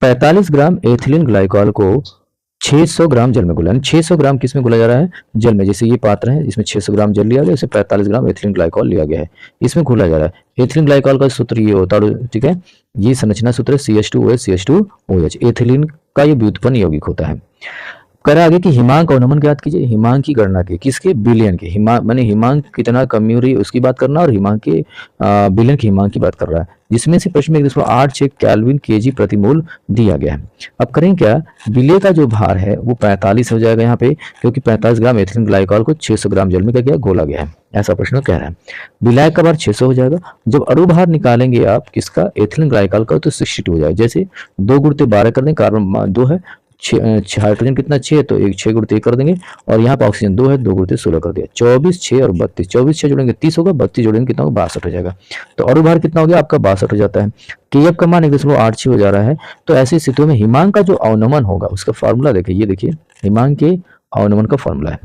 45 ग्राम ethylene glycol को 600 ग्राम जल में घुला, 600 ग्राम किस में घुला जा रहा है, जल में। जैसे ये पात्र है, इसमें 600 ग्राम जल लिया गया, इसमें 45 ग्राम एथिलीन ग्लाइकॉल लिया गया है, इसमें घुला जा रहा है। एथिलीन ग्लाइकॉल का सूत्र ये होता है, ठीक है, ये संरचना सूत्र है CH2OH CH2OH। एथिलीन का ये व्युत्पन्न यौगिक होता है। करा आगे कि हिमांक अवनमन ज्ञात कीजिए। हिमांक की गणना की किसके, बिलियन के। माने हिमांक कितना कमी हो रही है उसकी बात करना, और हिमांक के बिलियन के हिमांक की बात कर रहा है, जिसमें से प्रश्न में 1.86 केल्विन केजी प्रति मोल दिया गया है। अब करें क्या, विलेय का जो भार है वो 45 हो जाएगा यहाँ पे, क्योंकि 45 ग्राम एथिलीन ग्लाइकॉल को 600 ग्राम जल में क्या गया, घोला गया है, ऐसा प्रश्न कह रहा है। विलायक का भार 600 हो जाएगा। जब अणु भार निकालेंगे आप किसका, एथिलीन ग्लाइकॉल का, तो 62 हो जाएगा। जैसे 2 गुणित 12 कर दें, कार्बन 2 है, हाइड्रोजन कितना 6, तो 6 गुणित 1 कर देंगे, और यहाँ पर ऑक्सीजन 2 है, 2 गुणित 16 कर दिया, 24 6 और 32, 24 6 जोड़ेंगे 30 होगा, 32 जोड़ेंगे कितना होगा, 62 हो जाएगा। तो अणु भार कितना हो गया आपका, 62 हो जाता है। केएफ का मान 1.86 हो जा रहा है। तो ऐसी स्थितियों में हिमांक का जो अवनमन होगा उसका फॉर्मूला देखिए, ये देखिए हिमांक के अवनमन का फॉर्मूला है,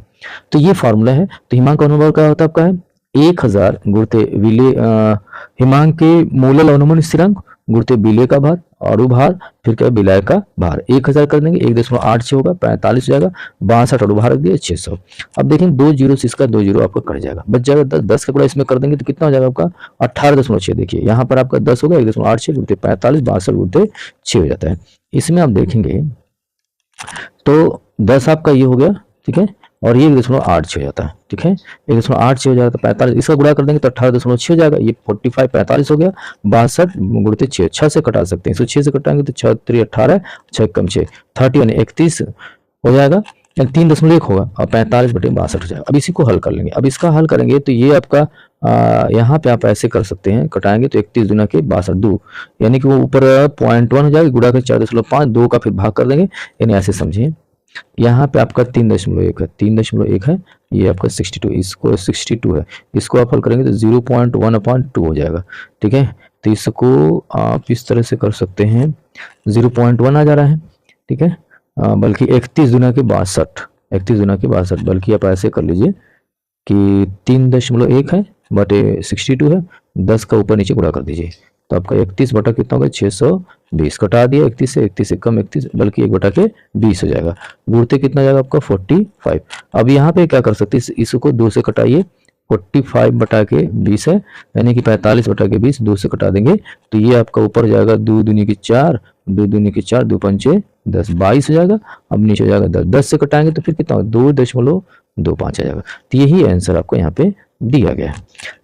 तो ये फॉर्मूला है। तो हिमांक का अवनमन क्या होता है आपका, है 1000 गुणित विलेय, हिमांक के मूलल अवनमन स्थिरांक गुणित विलेय का भार, अणु भार, फिर क्या विलाय का भार, 1000 कर देंगे, 1.86 होगा, 45 हो जाएगा, 62 अणु भार रख दिया 600। अब देखें 2 जीरो से इसका 2 जीरो आपका कट जाएगा, बच जाएगा 10, 10 का गुणा इसमें कर देंगे तो कितना हो जाएगा आपका 18.6। देखिए यहाँ पर आपका 10 होगा, 1.86 गुणित 45, 62 गुणित 6 हो जाता है। इसमें आप देखेंगे तो 10 आपका ये हो गया, ठीक है, और ये 1.86 हो जाता है, ठीक है, 1.86 हो जाएगा, तो 45 इसका गुणा कर देंगे तो 18.6 हो जाएगा, ये 45 45 हो गया, 62 गुणित 6, 6 से कटा सकते हैं, इसको 6 से कटाएंगे तो 6 3 18, 6 कम 6 30 31 हो जाएगा, 3.1 होगा, और 45 बटे 62 हो जाएगा। अब इसी को हल कर लेंगे। अब इसका हल करेंगे तो ये आपका यहाँ पे आप ऐसे कर सकते हैं, कटाएंगे तो 31 दुना के 62 2, यानी कि वो ऊपर 0.1 हो जाएगा, गुणा कर 4.5, 2 का फिर भाग कर देंगे, यानी ऐसे समझिए। यहाँ पे आपका 3.1 है, 3.1 है, ये आपका 62, इसको 62 है, इसको आप हल करेंगे तो 0.1/2 हो जाएगा, ठीक है। तो इसको आप इस तरह से कर सकते हैं, 0.1 आ जा रहा है, ठीक है, बल्कि 31 दुना के 62, 31 दुना के 62, बल्कि आप ऐसे कर लीजिए कि 3.1 है बटे 62 है, 10 का ऊपर नीचे गुणा कर दीजिए, तो आपका 31 बटा कितना होगा, 620, कटा दिया 31 से कम 31, बल्कि 1 बटा के 20 हो जाएगा, गुणते कितना जाएगा आपका 45। अब यहाँ पे क्या कर सकते हैं, इसको 2 से कटाइए, 45 बटा के 20 है, यानी कि 45 बटा के 20, 2 से कटा देंगे तो ये आपका ऊपर जाएगा 2 दूनी की 4, 2 दूनी की 4, 2 पंचे 10, 22 हो जाएगा। अब नीचे हो जाएगा 10, 10 से कटाएंगे तो फिर कितना होगा, 2.25 आ जाएगा। तो यही आंसर आपको यहाँ पे दिया गया है।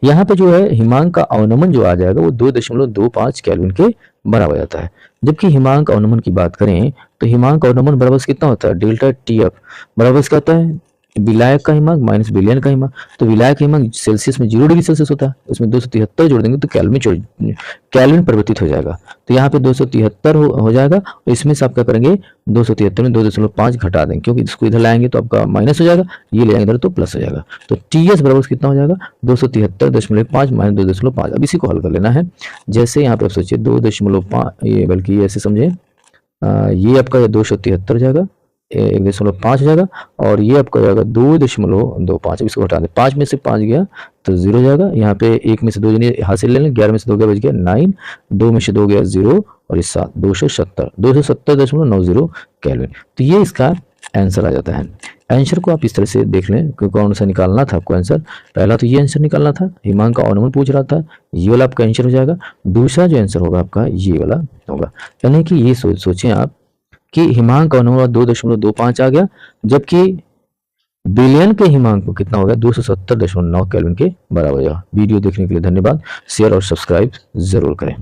यहाँ पे जो है हिमांक का अवनमन जो आ जाएगा वो 2.25 केल्विन के बराबर जाता है। जबकि हिमांक अवनमन की बात करें तो हिमांक अवनमन बराबर कितना होता है, डेल्टा TF बराबर क्या होता है, विलायक का हिमांक माइनस विलयन का हिमांक। तो विलायक का हिमांक सेल्सियस में 0 डिग्री सेल्सियस होता है, उसमें 273 जोड़ देंगे तो केल्विन परिवर्तित हो जाएगा। तो यहाँ पे 273 हो जाएगा, और इसमें से आप क्या करेंगे, 273 में 2.5 घटा देंगे, क्योंकि इसको इधर लाएंगे तो आपका माइनस हो जाएगा, ये ले जाएंगे इधर तो प्लस हो जाएगा। तो TS बराबर कितना हो जाएगा, 273.5 माइनस 2.5। अब इसी को हल कर लेना है। जैसे यहाँ पे आप सोचिए 2.5, ये बल्कि ऐसे समझे, ये आपका 273 हो जाएगा, 1.5 हो जाएगा, और ये आपका जाएगा 2.25। इसको हटा दें, 5 में से 5 गया तो 0 हो जाएगा। यहाँ पे 1 में से 2 जने हासिल ले लें, 11 में से 2 गया बच गया 9, 2 में से 2 गया 0, और इस 7 270.90 केल्विन। तो ये इसका आंसर आ जाता है। आंसर को आप इस तरह से देख लें कि कौन सा निकालना था आपको आंसर। पहला तो ये आंसर निकालना था, हिमांक का अवनमन पूछ रहा था, ये वाला आपका आंसर हो जाएगा। दूसरा जो आंसर होगा आपका ये वाला होगा, यानी कि ये सोचें आप कि हिमांक का अवनमन 2.25 आ गया, जबकि बिलियन के हिमांक को कितना हो गया, 270.9 केल्विन के बराबर हो जाएगा। वीडियो देखने के लिए धन्यवाद। शेयर और सब्सक्राइब जरूर करें।